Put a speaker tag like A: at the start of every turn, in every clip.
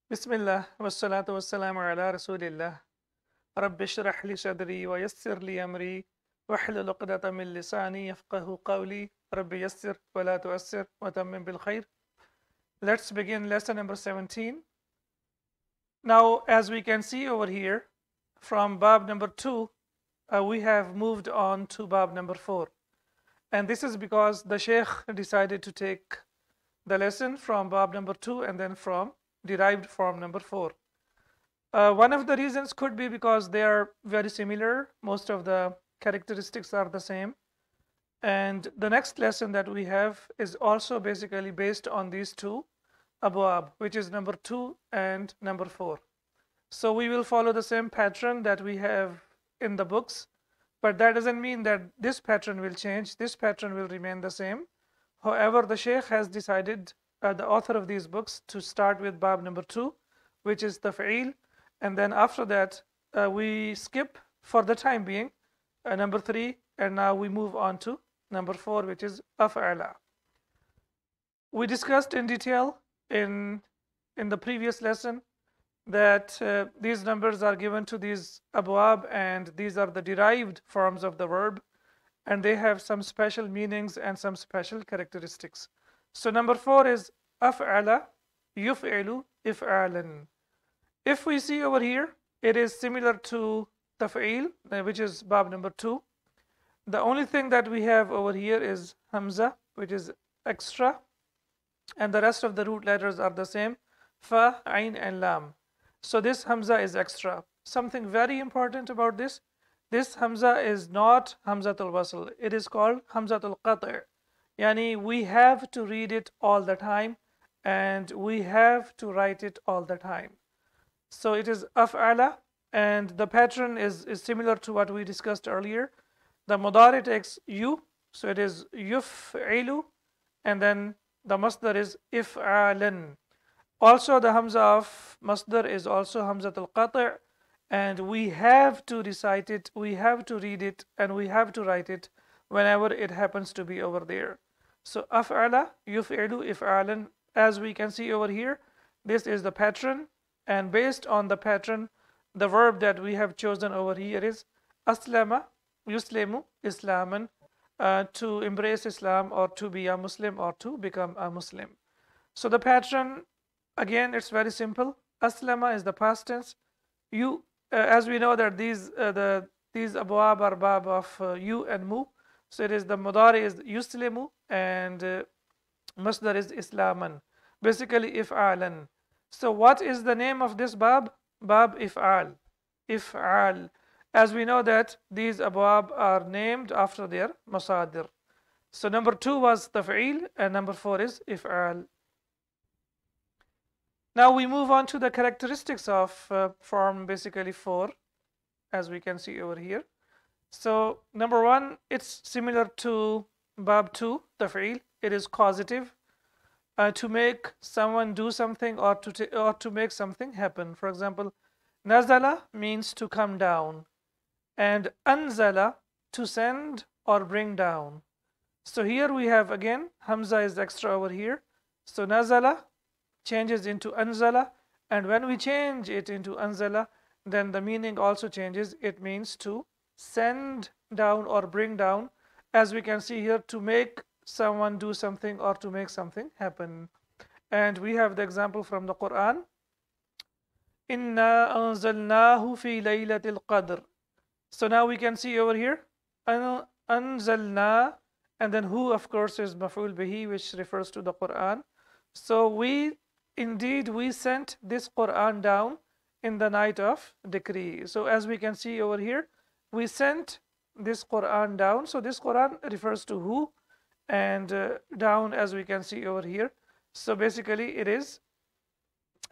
A: Bismillah wassalatu wassalamu ala rasulillah. Rabbi shrah li sadri wa yassir li amri wahlul uqdatan min lisani yafqahu qawli. Rabbi yassir wa la tu'assir wa tammim bil khair. Let's begin lesson number 17. Now, as we can see over here, from bab number 2, we have moved on to bab number 4. And this is because the Sheikh decided to take the lesson from bab number 2 and then from derived form number 4. One of the reasons could be because they are very similar. Most of the characteristics are the same. And the next lesson that we have is also basically based on these two abwab, which is number 2 and number 4. So we will follow the same pattern that we have in the books, but that doesn't mean that this pattern will change. This pattern will remain the same. However, the Sheikh has decided, the author of these books, to start with bab number 2, which is taf'il, and then after that we skip for the time being number 3, and now we move on to number 4, which is af'ala. We discussed in detail in the previous lesson that these numbers are given to these abwab, and these are the derived forms of the verb, and they have some special meanings and some special characteristics. So number 4 is af'ala yuf'ilu if'alan. If we see over here, it is similar to taf'il, which is bab number 2. The only thing that we have over here is hamza, which is extra, and the rest of the root letters are the same, fa, ain, and lam. So this hamza is extra. Something very important about this hamza is not hamzatul wasl. It is called hamzatul qat'. Yani we have to read it all the time, and we have to write it all the time. So it is af'ala, and the pattern is similar to what we discussed earlier. The mudari takes you, so it is yuf'ilu, and then the masdar is if'alan. Also, the hamza of masdar is also hamzatul qat', and we have to recite it, we have to read it, and we have to write it whenever it happens to be over there. So af'ala yuf'ilu if'alan, as we can see over here, this is the pattern, and based on the pattern, the verb that we have chosen over here is aslama yuslimu islaman, to embrace Islam, or to be a Muslim, or to become a Muslim. So the pattern, again, it's very simple. Aslama is the past tense. You, as we know that these abwab are bab of you and mu. So it is the mudari is yuslimu, and masdar is islaman. Basically if'alan. So what is the name of this bab? Bab if'al. If'al. As we know that these abwab are named after their masadir. So number 2 was taf'il, and number 4 is if'al. Now we move on to the characteristics of form basically 4, as we can see over here. So number 1, it's similar to bab 2, taf'il. It is causative, to make someone do something, or to make something happen. For example, nazala means to come down, and anzala to send or bring down. So here we have, again, hamza is extra over here. So nazala changes into anzala, and when we change it into anzala, then the meaning also changes. It means to send down or bring down, as we can see here, to make someone do something or to make something happen. And we have the example from the Quran. Inna anzalnahu fi laylatil qadr. So now we can see over here, anzalna, and then hu, of course, is maf'ul bihi, which refers to the Quran. So we sent this Quran down in the night of decree. So as we can see over here, we sent this Quran down. So this Quran refers to who, and down, as we can see over here. So basically it is,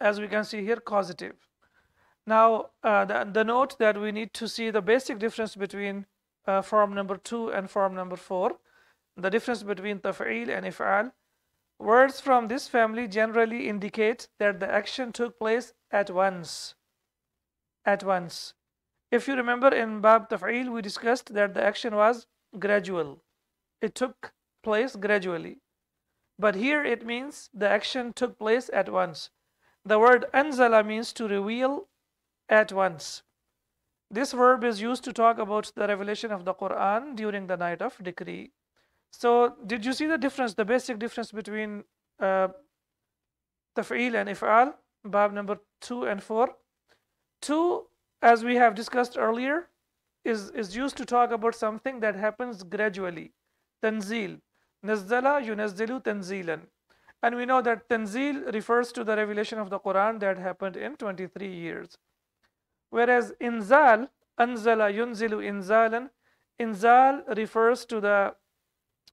A: as we can see here, causative. Now the note that we need to see the basic difference between form number 2 and form number 4, the difference between taf'il and if'al. Words from this family generally indicate that the action took place at once. At once. If you remember, in bab taf'il we discussed that the action was gradual. It took place gradually. But here it means the action took place at once. The word anzala means to reveal at once. This verb is used to talk about the revelation of the Quran during the night of decree. So did you see the difference, the basic difference between taf'il and if'al, bab number 2 and 4? 2, as we have discussed earlier, is used to talk about something that happens gradually. Tanzil. Nazzala yunazzilu tanzilan. And we know that tanzil refers to the revelation of the Quran that happened in 23 years. Whereas inzal, anzala yunzilu inzalan, inzal refers to the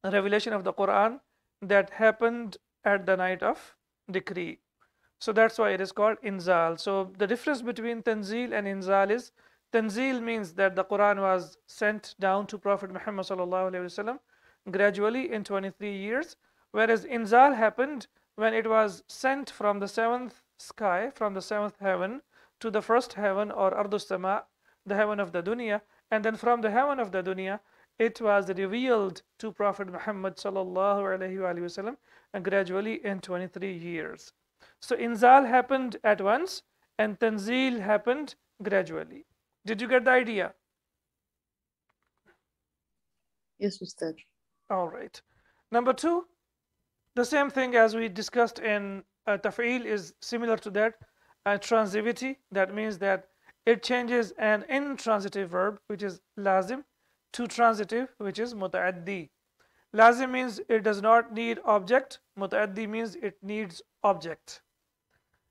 A: revelation of the Quran that happened at the night of decree. So that's why it is called inzal. So the difference between tanzil and inzal is tanzil means that the Quran was sent down to Prophet Muhammad sallallahu alaihi wasallam gradually in 23 years, whereas inzal happened when it was sent from the seventh sky, from the seventh heaven to the first heaven, or ardus sama, the heaven of the dunya, and then from the heaven of the dunya it was revealed to Prophet Muhammad sallallahu alaihi wasallam gradually in 23 years. So inzal happened at once and tanzil happened gradually. Did you get the idea?
B: Yes, Ustad.
A: All right. Number 2, the same thing as we discussed in taf'il is similar to that. Transitivity, that means that it changes an intransitive verb, which is lazim, to transitive, which is muta'addi. Lazim means it does not need object. Muta'addi means it needs object.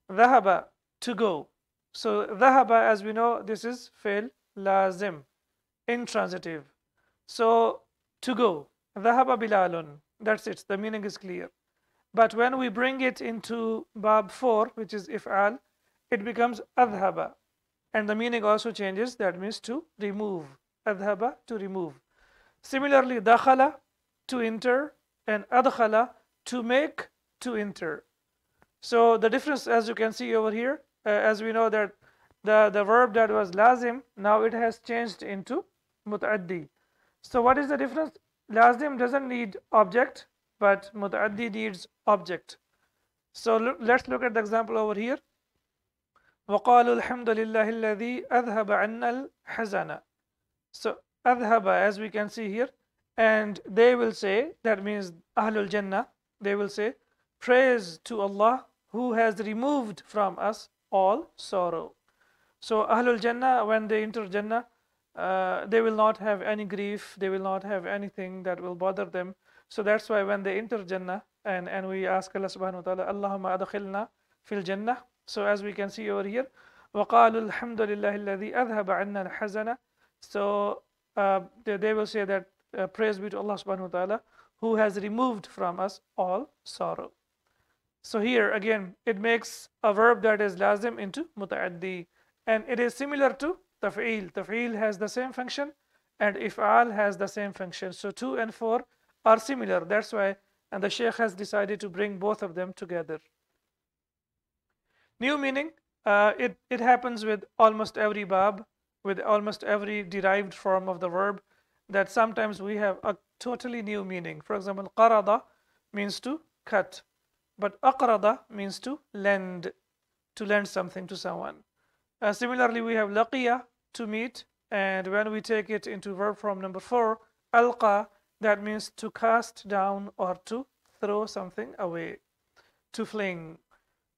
A: Dhahaba, to go. So dhahaba, as we know, this is fi'l lazim, intransitive. So to go. Dhahaba bilalun. That's it. The meaning is clear. But when we bring it into bab 4, which is if'al, it becomes adhaba. And the meaning also changes. That means to remove. Adhaba, to remove. Similarly, dakhala, to enter, and adkhala, to make, to enter. So the difference, as you can see over here, as we know that the verb that was lazim, now it has changed into muta'addi. So what is the difference? Lazim doesn't need object, but muta'addi needs object. So let's look at the example over here. وَقَالُوا الْحَمْدُ لِلَّهِ الَّذِي أَذْهَبَ عَنَّا الْحَزَنَ. So adhaba, as we can see here, and they will say, that means Ahlul Jannah, they will say, praise to Allah who has removed from us all sorrow. So Ahlul Jannah, when they enter Jannah, they will not have any grief, they will not have anything that will bother them. So that's why when they enter Jannah, and we ask Allah subhanahu wa ta'ala, Allahumma adkhilna fil Jannah. So as we can see over here, وَقَالُوا الْحَمْدُ لِلَّهِ الَّذِي أَذْهَبَ عَنَّا الْحَزَنَ. So they will say that praise be to Allah subhanahu wa ta'ala who has removed from us all sorrow. So here again it makes a verb that is lazim into muta'addi, and it is similar to taf'il. Taf'il has the same function and if'al has the same function. So 2 and 4 are similar. That's why and the Shaykh has decided to bring both of them together. New meaning, it happens with almost every bab, with almost every derived form of the verb, that sometimes we have a totally new meaning. For example, qarada means to cut, but aqrada means to lend something to someone. Similarly, we have laqiya, to meet, and when we take it into verb form number 4, alqa, that means to cast down or to throw something away, to fling.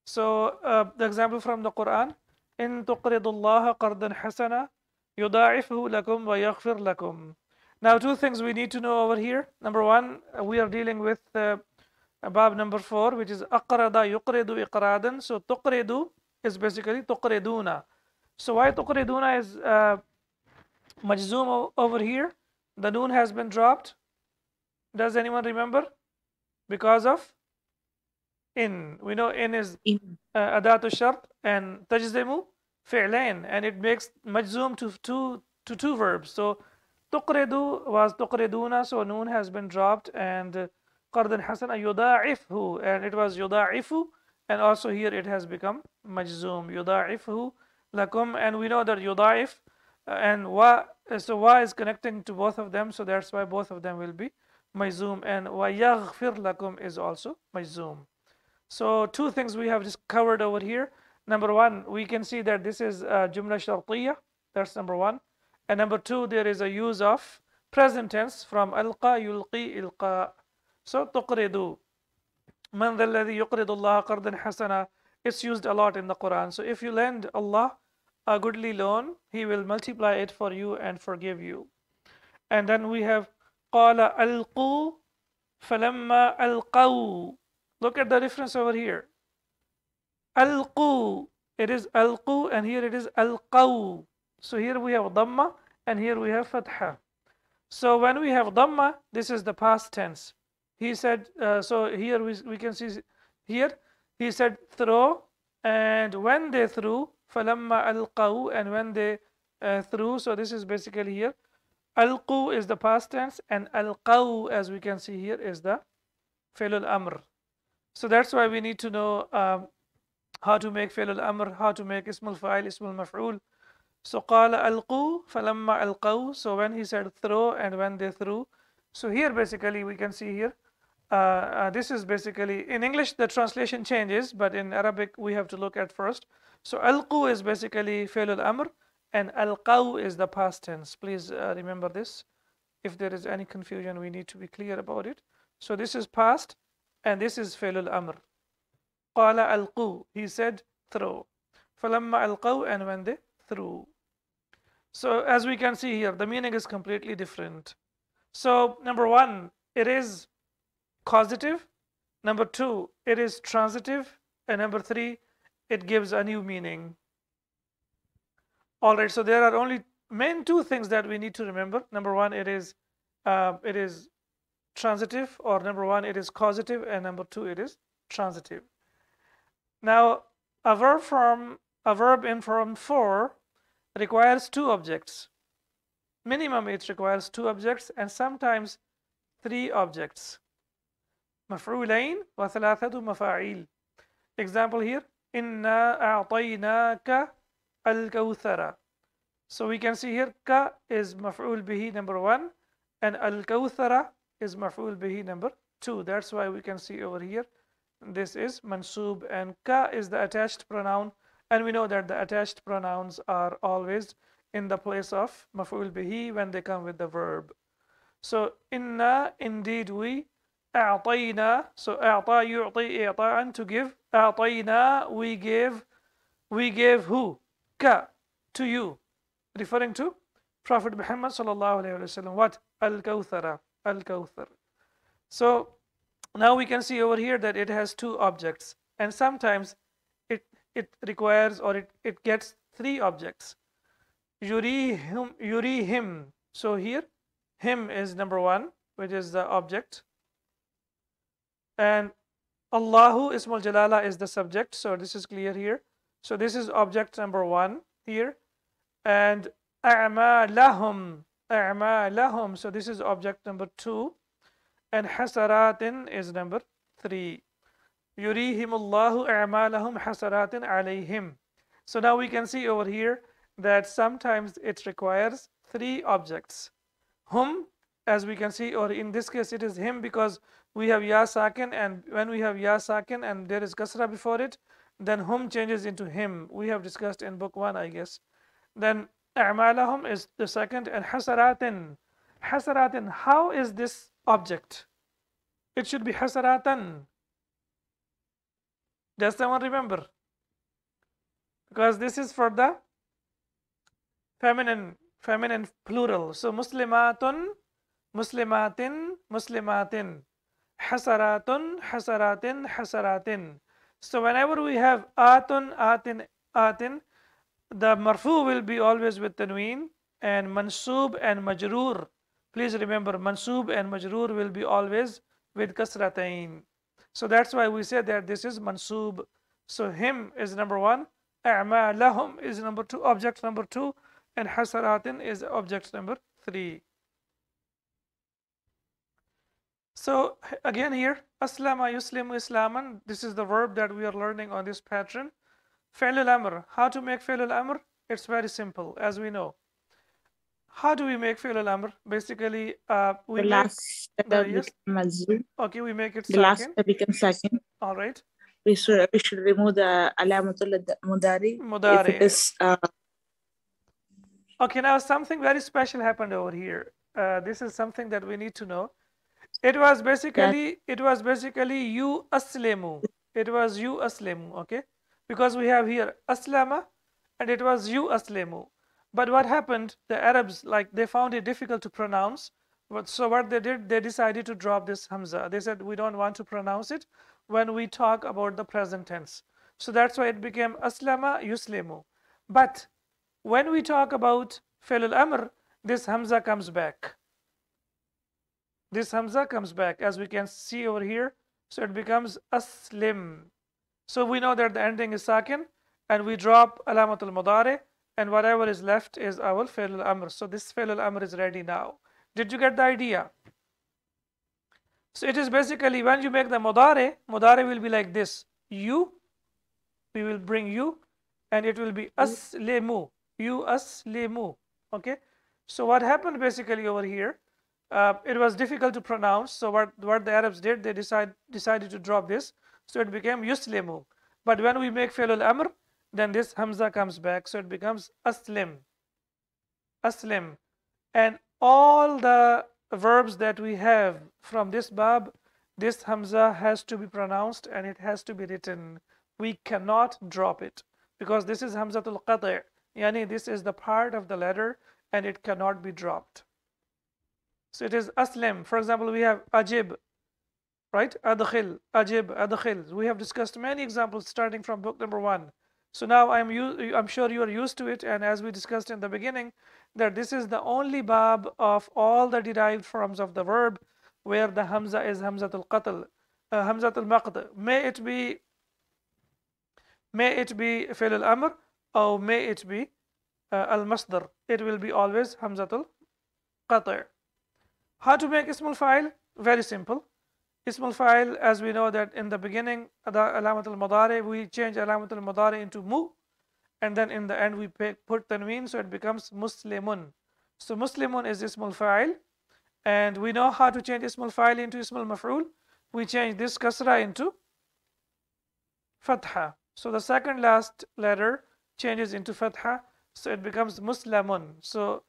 A: So the example from the Quran, in tuqridullaha qardan hasana yuda'ifhu lakum wa yaghfir lakum. Now 2 things we need to know over here. Number 1, we are dealing with bab number 4, which is aqrada yuqridu iqradan. So tuqridu is basically tuqriduna. So why tuqriduna is majzoom over here? The noon has been dropped. Does anyone remember? Because of in. We know in is adatu shart and tajzimu fi'lain, and it makes majzoom to two verbs. So tuqridu was tuqriduna, so noon has been dropped, and qardan hasana yuda'ifhu, and it was yuda'ifu, and also here it has become majzoom, yuda'ifhu lakum, and we know that yuda'if and wa, so wa is connecting to both of them, so that's why both of them will be majzoom, and wa yaghfir lakum is also majzoom. So two things we have just covered over here. Number one, we can see that this is Jumla Shartiyya. That's number one. And number two, there is a use of present tense from alqa, yulqi, ilqa. So tuqridu. Man dhal ladhi yuqridu Allah qardan hasana. It's used a lot in the Quran. So if you lend Allah a goodly loan, He will multiply it for you and forgive you. And then we have قال ألقوا فلما ألقوا. Look at the difference over here. Alqu, it is alqu, and here it is alqaw. So here we have dhamma, and here we have fatha. So when we have dhamma, this is the past tense. He said, so here we can see here, he said throw, and when they threw, falamma alqaw, and when they threw, so this is basically here. Alqu is the past tense, and alqaw, as we can see here, is the fi'l al-amr. So that's why we need to know how to make fi'l al-amr, how to make ism al-fa'il, ism al-maf'ul. So قال ألقوا فلما ألقوا. So when he said throw and when they threw. So here basically we can see here. This is basically in English the translation changes, but in Arabic we have to look at first. So ألقوا is basically fi'l al-amr, and ألقوا is the past tense. Please remember this. If there is any confusion, we need to be clear about it. So this is past, and this is fi'l al-amr. قال ألقوا, he said throw. فلما ألقوا, and when they threw. So as we can see here, the meaning is completely different. So number one, it is causative. Number two, it is transitive. And number three, it gives a new meaning. All right, so there are only main two things that we need to remember. Number one, it is transitive, or number one, it is causative, and number two, it is transitive. Now, a verb in form 4 requires two objects. Minimum it requires two objects, and sometimes three objects. مفعولين وثلاثة مفاعيل. Example here, إنا أعطيناك الكوثر. So we can see here ka is maf'ul bihi number one, and al-kawthara is maf'ul bihi number two. That's why we can see over here this is mansub, and ka is the attached pronoun, and we know that the attached pronouns are always in the place of maf'ul bihi when they come with the verb. So inna, indeed we, a'tayna, so a'ta yu'ti i'ta'an, to give, a'tayna, we gave who? Ka, to you, referring to Prophet Muhammad sallallahu alaihi wasallam. What? Al-Kawthara, Al-Kawthar. So now we can see over here that it has two objects, and sometimes it requires, or it gets three objects. Yurihim. So here him is number one, which is the object, and Allahu Ismul Jalala is the subject. So this is clear here. So this is object number one here, and a'malahum, so this is object number two, and hasaratin is number three. Yurihimullahu a'malahum hasaratin alayhim. So now we can see over here that sometimes it requires three objects. Hum, as we can see, or in this case it is him, because we have ya sakin, and when we have ya sakin and there is kasra before it, then hum changes into him. We have discussed in book 1, I guess. Then a'malahum is the second, and hasaratin. Hasaratin, how is this object? It should be hasaratan. Does someone remember? Because this is for the feminine plural. So muslimatun, muslimatin, muslimatin. Hasaratun, hasaratin, hasaratin. So whenever we have atun, atin, atin, the marfu will be always with tanween, and mansub and majroor. Please remember, mansub and majroor will be always with kasratain. So that's why we say that this is mansub. So him is number one, a'malahum is number two, object number two, and hasaratin is object number three. So again here, aslama yuslimu islaman, this is the verb that we are learning on this pattern. Fi'l al-amr, how to make fi'l al-amr? It's very simple, as we know. How do we make fi'l al-amr? Basically, we
B: the
A: make
B: last letter
A: yes.
B: becomes mazzu.
A: Okay, we make it
B: The last
A: second.
B: letter becomes second.
A: All right.
B: we should remove the علامة المضارع if it
A: مضارع.
B: is
A: Okay, now something very special happened over here. This is something that we need to know. It was basically you aslimu. It was you aslimu, okay? Because we have here aslama and it was you aslimu. But what happened? The Arabs, like, they found it difficult to pronounce. So what they did, they decided to drop this hamza. They said we don't want to pronounce it when we talk about the present tense. So that's why it became aslama yuslimu. But when we talk about fi'l al-amr, this hamza comes back. This hamza comes back, as we can see over here. So it becomes aslim. So we know that the ending is sakin, and we drop alamat al-mudari, and whatever is left is our fi'l al-amr. So this fi'l al-amr is ready now. Did you get the idea? So it is basically when you make the mudari will be like this. You, we will bring you, and it will be aslimu. You aslimu. Okay. So what happened basically over here? It was difficult to pronounce. So what the Arabs did, they decided to drop this. So it became yuslimu. But when we make fi'l al-amr, then this hamza comes back. So it becomes aslim. Aslim. And all the verbs that we have from this bab, this hamza has to be pronounced and it has to be written. We cannot drop it because this is hamzatul qati'. Yani this is the part of the letter and it cannot be dropped. So it is aslim. For example, we have ajib, right? Adkhil, ajib, adkhil. We have discussed many examples starting from book number 1. So now I'm sure you are used to it, and as we discussed in the beginning, that this is the only bab of all the derived forms of the verb where the hamza is hamzatul qatl, hamzatul maqd. May it be fi'l al-amr or may it be al-masdar. It will be always hamzatul qati'. How to make ismul fa'il? Very simple. Ismul fa'il, as we know that in the beginning, the alamat al-mudari, we change alamat al-mudari into mu, and then in the end we put tanween, so it becomes muslimun. So muslimun is ismul fa'il, and we know how to change ismul fa'il into ismul maf'ul. We change this kasra into fatha. So the second last letter changes into fatha, so it becomes muslamun. So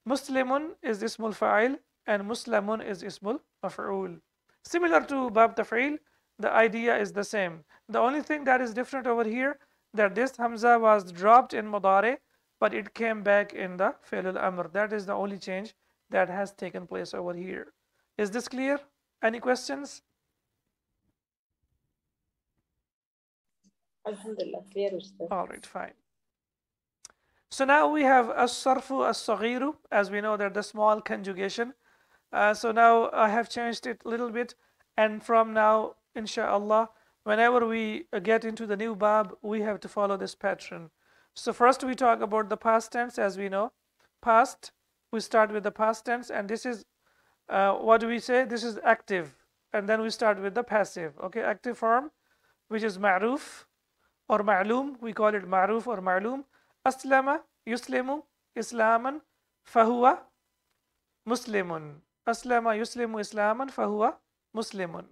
A: muslimun is ismul fa'il, and muslamun is ismul maf'ul. Similar to bab taf'il, the idea is the same. The only thing that is different over here, that this hamza was dropped in mudari, but it came back in the fi'l al-amr. That is the only change that has taken place over here. Is this clear? Any questions?
B: Alhamdulillah, clear, Ustad.
A: All right, fine. So now we have as-sarfu as-saghiru, as we know that the small conjugation. So now I have changed it a little bit, and from now, inshallah, whenever we get into the new bab, we have to follow this pattern. So first we talk about the past tense, as we know. Past, we start with the past tense, and this is, what do we say? This is active, and then we start with the passive. Okay, active form, which is ma'ruf or ma'lum. We call it ma'ruf or ma'lum. Aslama, yuslimu, islaman, fahuwa, muslimun. Aslama yuslimu islaman fahuwa muslimun.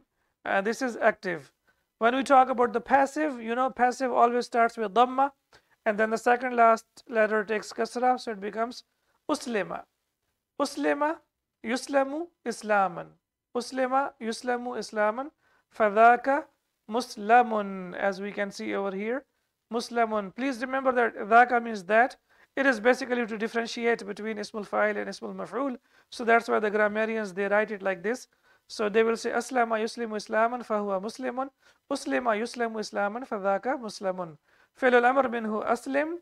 A: This is active. When we talk about the passive, you know, passive always starts with dhamma, and then the second last letter takes kasra, so it becomes uslima. Uslima yuslamu islaman. Uslima yuslamu islaman. Fadhaka muslamun, as we can see over here. Muslamun. Please remember that dhaka means that. It is basically to differentiate between ismul fa'il and ismul maf'ul. So that's why the grammarians, they write it like this. So they will say aslama yuslimu islaman fahuwa muslimun, uslima yuslamu islaman fadhaka muslimun. Fi'l al-amr minhu aslim,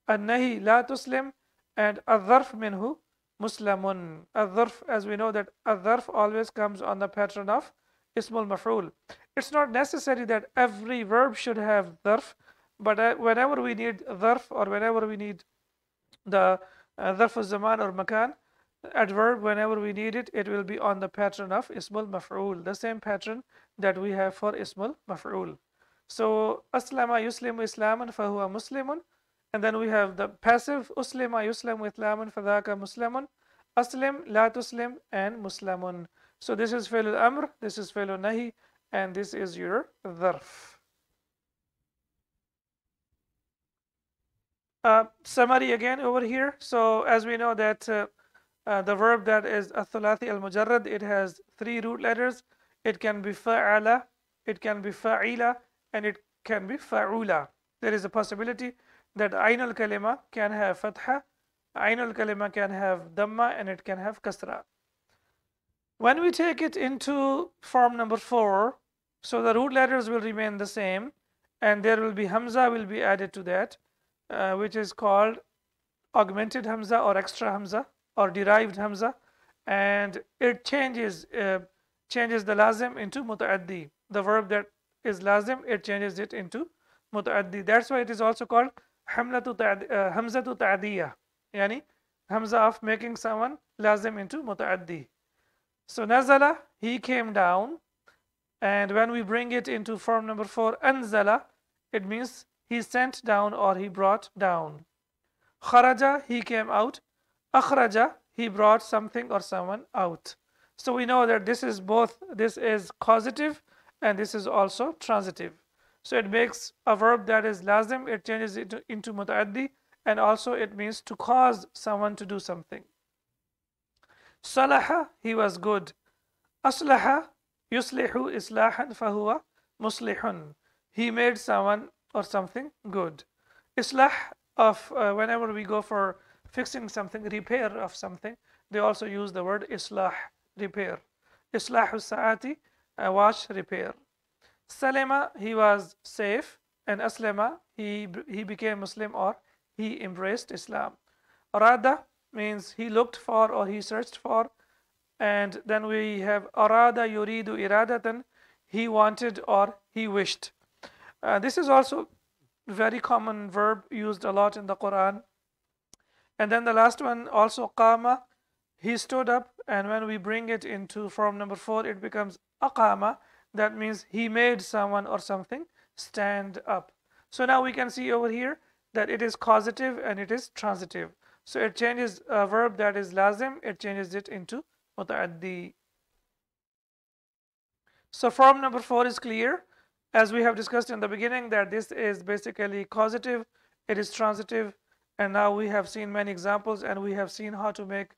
A: an-nahi la tuslim, and adh-dharf minhu muslamun. Adh-dharf, as we know that adh-dharf always comes on the pattern of ismul maf'ul. It's not necessary that every verb should have dharf, but whenever we need dharf or whenever we need the dharf al-zaman or makan, adverb, whenever we need it, it will be on the pattern of ismul maf'ul, the same pattern that we have for ismul maf'ul. So aslama yuslimu islaman fahuwa muslimun, and then we have the passive uslima yuslamu islaman fadhaka muslimun, aslim la tuslim, and muslamun. So this is fi'l al-amr, this is fi'l al-nahi, and this is your dharf. Summary again over here. So as we know that the verb that is الثلاثي المجرد, it has 3 root letters. It can be فعل, it can be فعيلة, and it can be فعولة. There is a possibility that عين الكلمة can have فتحة, عين الكلمة can have dhamma, and it can have kasra. When we take it into form number 4, so the root letters will remain the same, and there will be hamza will be added to that, which is called augmented hamza or extra hamza or derived hamza, and it changes the lazim into mutaaddi. The verb that is lazim, it changes it into mutaaddi. That's why it is also called hamzatu ta'diyah, yani hamza of making someone lazim into mutaaddi. So nazala, he came down, and when we bring it into form number 4, anzala, it means he sent down or he brought down. Kharaja, he came out. Akhraja, he brought something or someone out. So we know that this is both, this is causative and this is also transitive. So it makes a verb that is lazim, it changes it into mutaaddi, and also it means to cause someone to do something. Salaha, he was good. Aslaha, yuslihu islahan fahuwa muslihun. He made someone or something good. Islah of whenever we go for fixing something, repair of something, they also use the word islah, repair. Islahu sa'ati, wash, repair. Salima, he was safe, and aslama, he became Muslim or he embraced Islam. Arada means he looked for or he searched for, and then we have arada yuridu iradatan, he wanted or he wished. This is also very common verb used a lot in the Quran. And then the last one also qama, he stood up, and when we bring it into form number 4, it becomes aqama. That means he made someone or something stand up. So now we can see over here that it is causative and it is transitive. So it changes a verb that is lazim, it changes it into mutaaddi. So form number 4 is clear. As we have discussed in the beginning, that this is basically causative, it is transitive, and now we have seen many examples, and we have seen how to make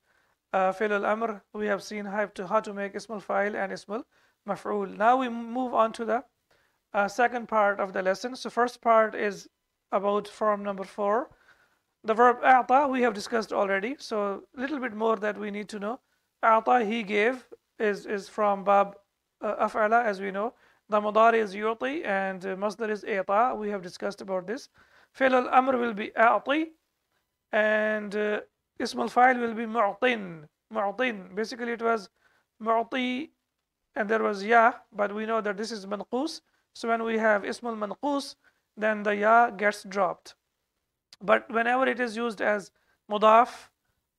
A: fi'l al-amr, we have seen how to make ismul fa'il and ismul maf'ul. Now we move on to the second part of the lesson. So first part is about form number 4. The verb a'ta we have discussed already, so a little bit more that we need to know. A'ta, he gave, is from bab af'ala, as we know. The mudari is yu'ti and masdar is i'ta. We have discussed about this. Fi'l al-amr will be a'ti, and ism al-fa'il will be mu'tin. Mu'tin. Basically it was mu'ti and there was ya, but we know that this is manqus. So when we have ism al-manqus, then the ya gets dropped. But whenever it is used as mudaf,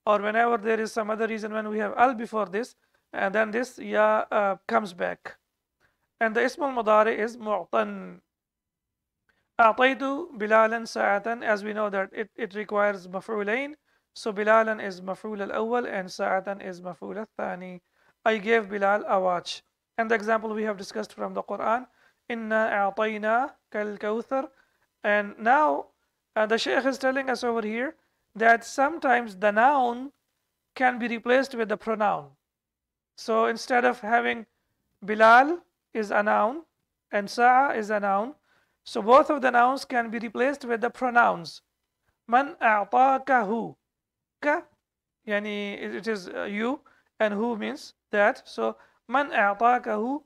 A: or whenever there is some other reason when we have al before this, and then this ya comes back. And the ism al-mudari is mu'tan. أعطيت بلالا ساعة, as we know that it requires مفعولين. So بلالا is مفعول الأول and ساعة is مفعول الثاني. I gave Bilal a watch. And the example we have discussed from the Quran, إنا أعطينا كالكوثر. And now the Shaykh is telling us over here that sometimes the noun can be replaced with the pronoun. So instead of having Bilal is a noun and Sa'a is a noun, so both of the nouns can be replaced with the pronouns. Man a'taka hu. Ka, yani it is you, and who means that. So man a'taka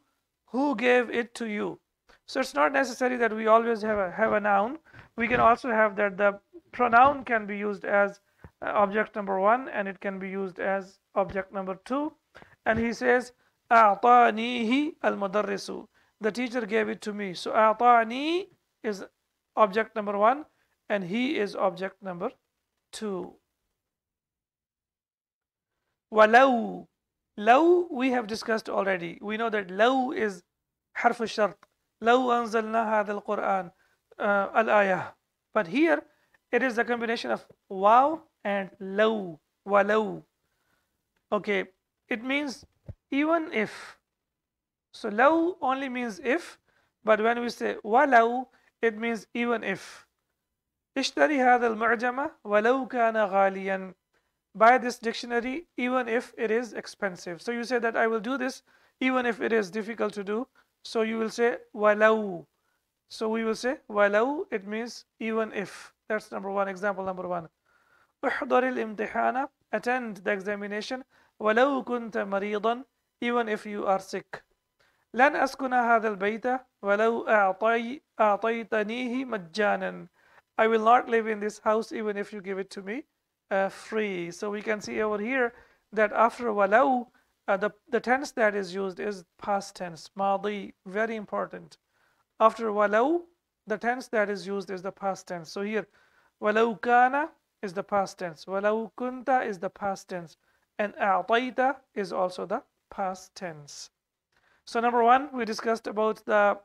A: who gave it to you. So it's not necessary that we always have a noun. We can also have that the pronoun can be used as object number 1, and it can be used as object number 2. And he says a'tanihi al-mudarrisu. The teacher gave it to me. So a'tani is object number 1 and he is object number 2. Walau. Law we have discussed already. We know that law is harf al-shart. Law anzalna hadha al-Quran al-ayah. But here it is a combination of waw and law. Walau. Okay, it means even if. So law only means if, but when we say walau, it means even if. اشتري هذا المعجم ولو كان غاليا. Buy this dictionary even if it is expensive. So you say that I will do this even if it is difficult to do. So you will say walau. So we will say walau, it means even if. That's number one, example number one. احضر الامتحان, attend the examination ولو كنت مريضا, even if you are sick. لن أسكن هذا البيت ولو أعطيتنيه مجانا. I will not live in this house even if you give it to me free. So we can see over here that after walau, the tense that is used is past tense, ماضي, very important. After walau, the tense that is used is the past tense. So here, walau kana is the past tense, walau kunta is the past tense, and a'tayta is also the past tense. So number one, we discussed about the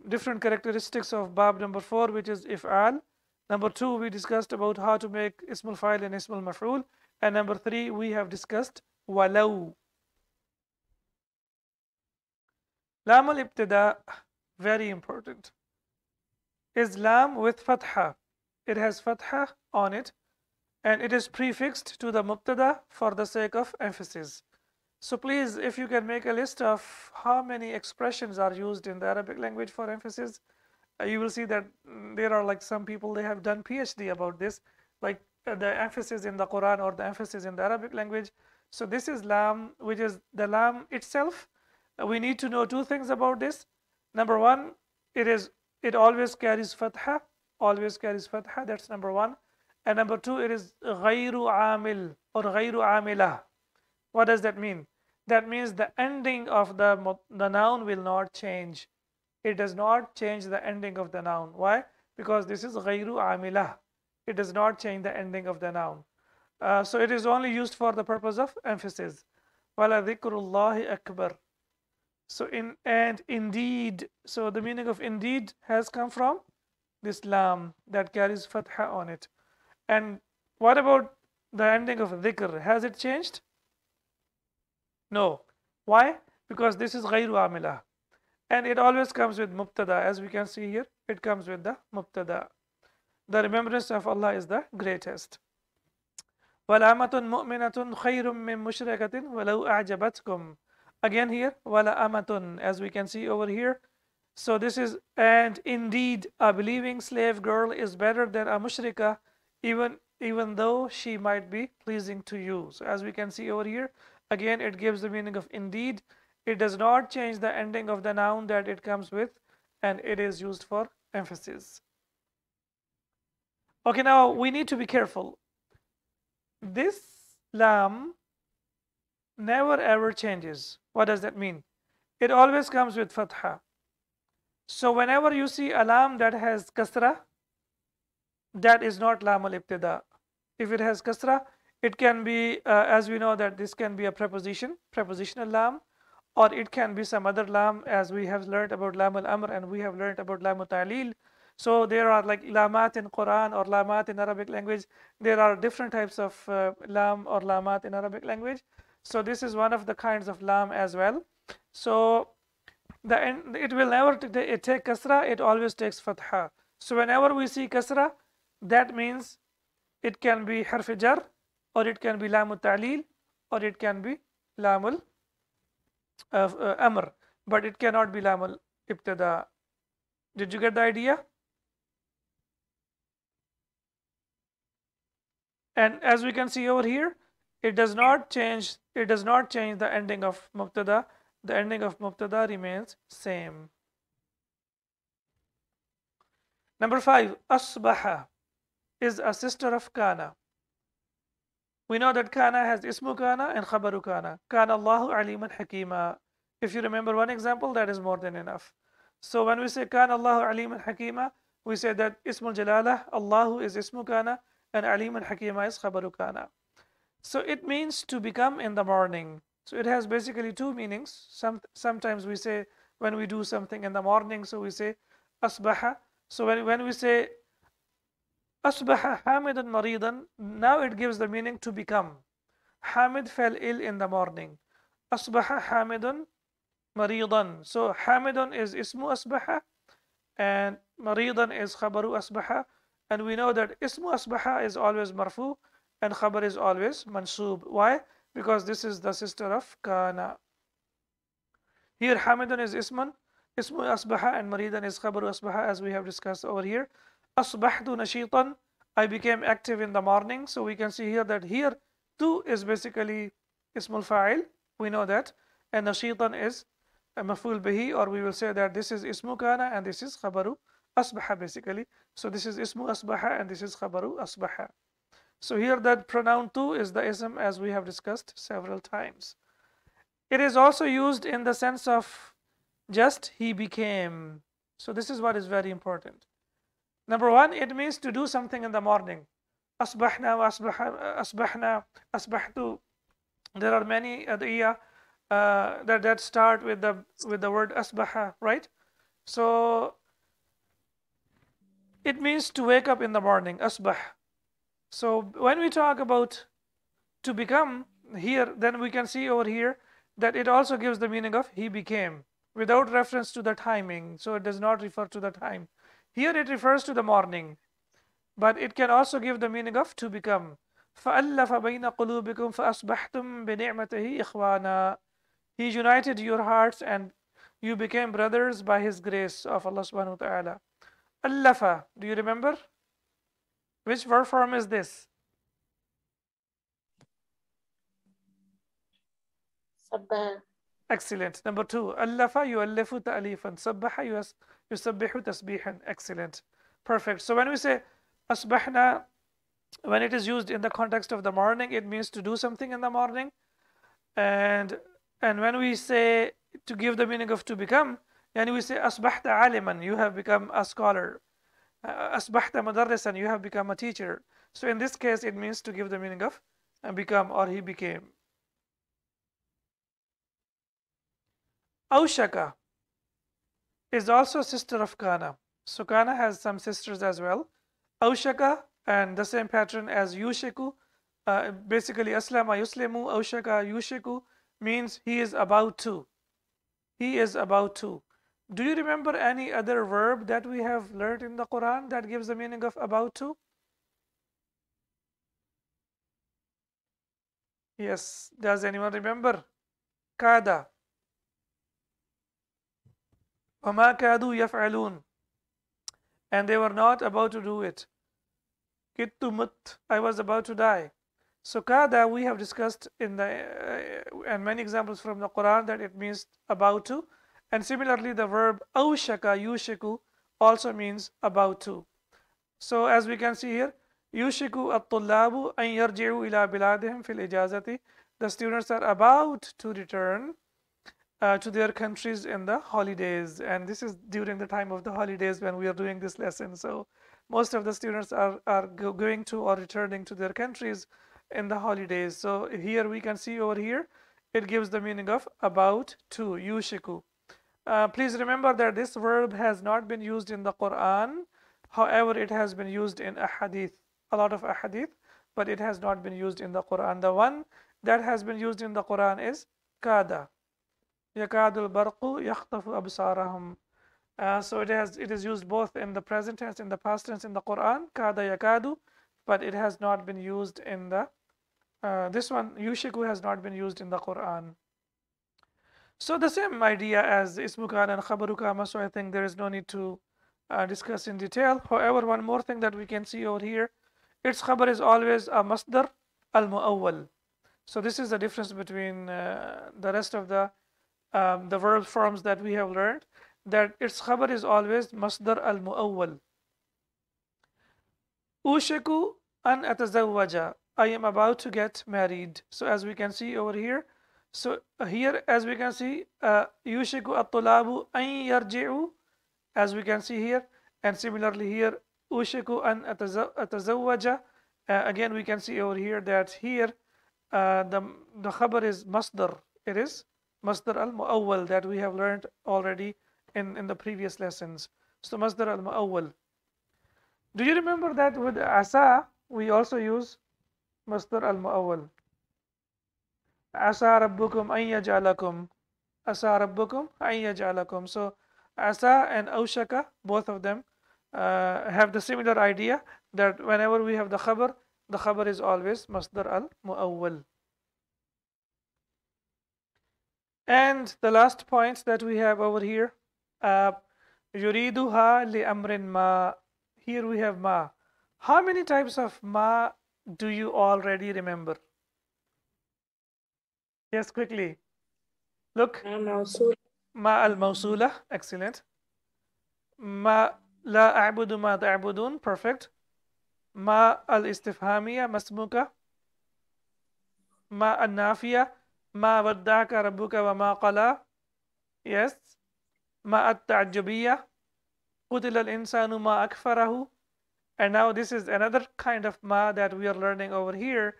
A: different characteristics of bab number 4, which is if'al. Number 2, we discussed about how to make ismul fa'il and ismul maf'ul. And number 3, we have discussed walau. Lam al-ibtida', very important, is lam with fatha. It has fatha on it, and it is prefixed to the mubtada for the sake of emphasis. So please, if you can make a list of how many expressions are used in the Arabic language for emphasis, you will see that there are like some people, they have done PhD about this, like the emphasis in the Quran or the emphasis in the Arabic language. So this is lam, which is the lam itself. We need to know two things about this. Number one, it always carries fatha, that's number one. And number two, it is ghayru amil or ghayru amilah. What does that mean? That means the ending of the noun will not change. It does not change the ending of the noun. Why? Because this is ghayru amilah. It does not change the ending of the noun. So it is only used for the purpose of emphasis. Wala dhikrullahi akbar. So and indeed. So the meaning of indeed has come from this lam that carries fatha on it. And what about the ending of dhikr? Has it changed? No. Why? Because this is ghayru amilah. And it always comes with mubtada. As we can see here, it comes with the mubtada. The remembrance of Allah is the greatest. وَلَأَمَةٌ مُؤْمِنَةٌ خَيْرٌ مِّن مُشْرِكَةٍ وَلَوْ أَعْجَبَتْكُمْ. Again here, وَلَأَمَةٌ, as we can see over here. So this is, and indeed, a believing slave girl is better than a mushrika, even though she might be pleasing to you. So as we can see over here, again, it gives the meaning of indeed. It does not change the ending of the noun that it comes with, and it is used for emphasis. Okay, now we need to be careful. This lam never ever changes. What does that mean? It always comes with fatha. So whenever you see a lam that has kasra, that is not lam al-ibtida. If it has kasra, it can be, as we know that this can be a prepositional lam, or it can be some other lam, as we have learned about lam al-amr and we have learned about lam al-ta'lil. So there are like lamat in Quran or lamat in Arabic language. There are different types of lam or lamat in Arabic language. So this is one of the kinds of lam as well. So it will never take kasra, it always takes fatha. So whenever we see kasra, that means it can be harf jar, or it can be lam al-ta'lil, or it can be lam al-amr, but it cannot be lam al-ibtida. Did you get the idea? And as we can see over here, it does not change the ending of mubtada. The ending of mubtada remains same. Number 5, asbaha is a sister of kana. We know that kana has ismu kana and khabaru kana. Kana Allahu aliman hakima. If you remember one example, that is more than enough. So when we say kana Allahu aliman hakima, we say that ismul jalalah, Allahu is ismu kana, and aliman hakima is khabaru kana. So it means to become in the morning. So it has basically two meanings. Sometimes we say when we do something in the morning, so we say asbaha. So when we say asbaha hamidan maridan, now it gives the meaning to become. Hamid fell ill in the morning. Asbaha hamidun maridan. So hamidun is ismu asbaha, and maridan is khabaru asbaha. And we know that ismu asbaha is always marfu and khabar is always mansub. Why? Because this is the sister of kana. Here hamidun is isman, ismu asbaha, and maridan is khabaru asbaha, as we have discussed over here. Asbahtu nashitan, I became active in the morning. So we can see here that here tu is basically ismul fa'il. We know that. And nashitan is a maful bihi, or we will say that this is ismu kana and this is khabaru asbaha basically. So this is ismu asbaha and this is khabaru asbaha. So here that pronoun tu is the ism, as we have discussed several times. It is also used in the sense of just he became. So this is what is very important. Number one, it means to do something in the morning. Asbahna wa asbahna, asbahtu. There are many adiyah that start with the word asbaha, right? So it means to wake up in the morning, asbah. So when we talk about to become here, then we can see over here that it also gives the meaning of he became without reference to the timing. So it does not refer to the time. Here it refers to the morning, but it can also give the meaning of to become. فَأَلَّفَ بَيْنَ قُلُوبِكُمْ فَأَصْبَحْتُمْ بِنِعْمَتِهِ إِخْوَانًا. He united your hearts and you became brothers by His grace of Allah subhanahu wa ta'ala. Allafa, do you remember? Which verb form is this?
B: صبها.
A: Excellent. Number two, Allafa yu'allifu ta'alifan. Sabbaha yusabbihu tasbihan. Excellent. Perfect. So when we say asbahna, when it is used in the context of the morning, it means to do something in the morning. And when we say to give the meaning of to become, yani we say asbahta aliman, you have become a scholar. Asbahta madarrisan, you have become a teacher. So in this case, it means to give the meaning of become, or he became. Aushaka is also sister of Kana. So Kana has some sisters as well. Aushaka, and the same pattern as Yushiku. Basically, Aslama Yuslimu, Aushaka Yushiku means he is about to. He is about to. Do you remember any other verb that we have learned in the Quran that gives the meaning of about to? Yes. Does anyone remember? Kada. وَمَا كَادُوا يَفْعَلُونَ. And they were not about to do it. Kittu mut, I was about to die. So kada, we have discussed in the and many examples from the Quran that it means about to. And similarly, the verb awshaka yushiku also means about to. So as we can see here, yushiku at-tullabu an yarji'u ila biladihim fil ijazati. The students are about to return to their countries in the holidays, and this is during the time of the holidays when we are doing this lesson. So most of the students are going to or returning to their countries in the holidays. So here we can see over here it gives the meaning of about to, yushiku. Please remember that this verb has not been used in the Quran. However, it has been used in ahadith, a lot of ahadith, but it has not been used in the Quran. The one that has been used in the Quran is kada. Yakadul barqu yakhtafu absarahum. So it is used both in the present tense, in the past tense in the Quran, kada yakadu, but it has not been used in the this one, yushiku, has not been used in the Quran. So the same idea as ismu kana and khabaru kama, so I think there is no need to discuss in detail. However, one more thing that we can see over here, its khabar is always a masdar al-mu'awwal. So this is the difference between the rest of the verb forms that we have learned, that its khabar is always masdar al-mu'awwal. Ushiku an atazawwaja, I am about to get married. So as we can see over here, so here as we can see, yushiku at-tulabu an yarji'u, as we can see here, and similarly here, ushiku an atazawwaja. Again, we can see over here that here the khabar is masdar. It is masdar al-mu'awwal that we have learned already in the previous lessons. So masdar al-mu'awwal. Do you remember that with asa we also use masdar al-mu'awwal? Asa rabbukum an yaj'alakum. Asa rabbukum an yaj'alakum. So asa and aushaka, both of them have the similar idea that whenever we have the khabar is always masdar al-mu'awwal. And the last point that we have over here, yuriduha li amrin ma. Here we have ma. How many types of ma do you already remember? Yes, quickly. Look. Ma al-mawsula, excellent. Ma la a'budu ma ta'budun, perfect. Ma al-istifhamiya, masmuka. Ma al-nafiya, ma wadda'aka rabbuka wa ma qala. Yes. Ma at-ta'jabiyya, qutila al-insanu ma akfarahu. And now this is another kind of ma that we are learning over here.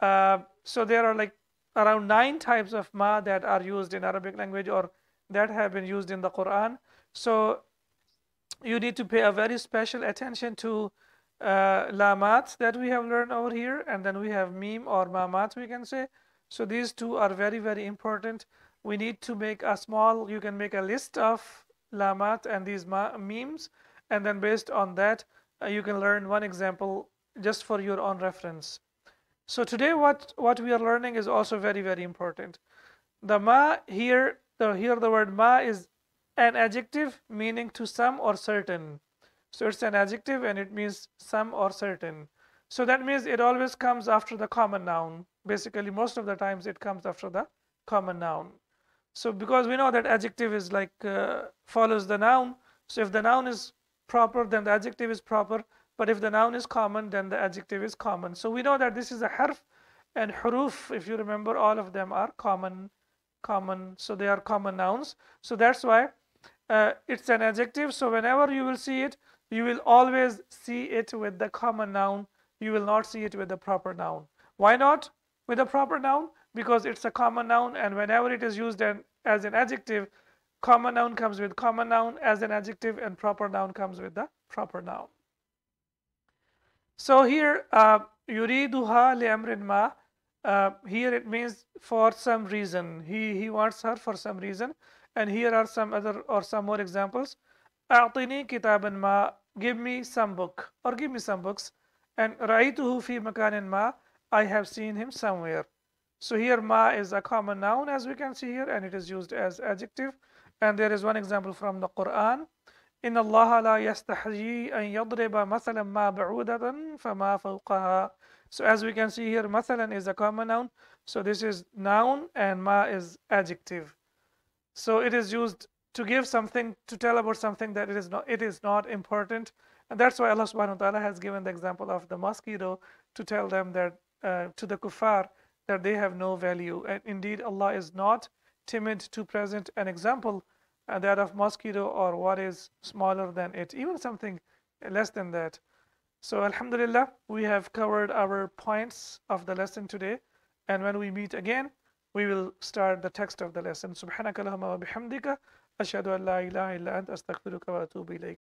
A: So there are like around 9 types of ma that are used in Arabic language or that have been used in the Quran. So you need to pay a very special attention to lamat that we have learned over here, and then we have mim or mamat, we can say. So these two are very, very important. We need to make a small, you can make a list of lamat and these memes, and then based on that, you can learn one example just for your own reference. So today what we are learning is also very, very important. The ma here, the word ma is an adjective meaning to some or certain. So it's an adjective and it means some or certain. So that means it always comes after the common noun. Basically, most of the times it comes after the common noun. So because we know that adjective is like follows the noun. So if the noun is proper, then the adjective is proper. But if the noun is common, then the adjective is common. So we know that this is a harf, and huruf, if you remember, all of them are common. So they are common nouns. So that's why it's an adjective. So whenever you will see it, you will always see it with the common noun. You will not see it with the proper noun. Why not with the proper noun? Because it's a common noun, and whenever it is used as an adjective, common noun comes with common noun as an adjective, and proper noun comes with the proper noun. So here, yuriduha li amrin ma. Here it means for some reason. He wants her for some reason. And here are some other or some more examples. أعطني كتابا ما. Give me some book or give me some books. And رأيته في مكان ما. I have seen him somewhere. So here ma is a common noun as we can see here, and it is used as adjective. And there is one example from the Quran. إن الله لا يستحيي أن يضرب مثلا ما بعودة فما فوقها. So as we can see here, مثلا is a common noun. So this is noun and ma is adjective. So it is used to give something, to tell about something that it is not important. And that's why Allah subhanahu wa ta'ala has given the example of the mosquito to tell them that to the kuffar that they have no value. And indeed Allah is not timid to present an example that of mosquito or what is smaller than it, even something less than that. So alhamdulillah, we have covered our points of the lesson today, and when we meet again, we will start the text of the lesson. Subhanaka Allahumma wa bihamdika ashhadu an la ilaha illa anta astaghfiruka wa atubu ilayk.